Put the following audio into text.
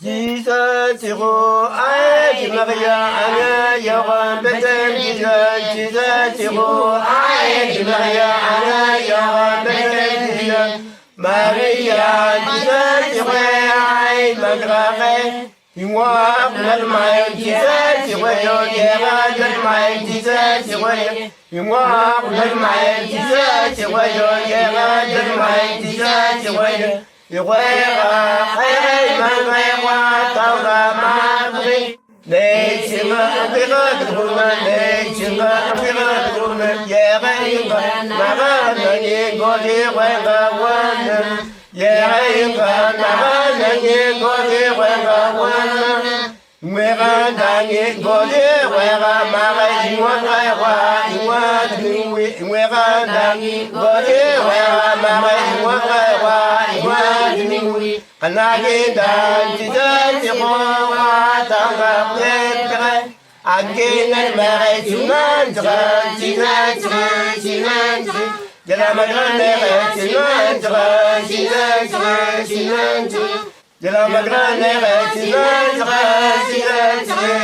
Jesus, I, Maria, Anna, Yoran, Bethel, Jesus, I, Maria, Anna, Yoran, Bethel, Maria, Jesus, I, Magrave, you walk, let my Jesus, you wear your let my Jesus, you walk, let my Jesus, you wear your let my Jesus, you wear. Yêu quê và thấy mang quê qua tao là ma quê để chim ơi biết ơi tụi mình để chim ơi biết ơi tụi mình về cái yên bình mà có nơi nhiên có đi quên và quên về cái yên bình mà có nơi nhiên có đi quên và quên nguyện ơn đại nhiên có đi quên và mà cái gì muốn quay qua gì muốn nguyện ơn đại nhiên có đi quên và mà cái gì muốn quay qua Anaginda Jesus Jehovah Tanga Petre Agin Mare Tunan Jesus Jala Magrande Tunan Jesus Jala Magrande Tunan Jesus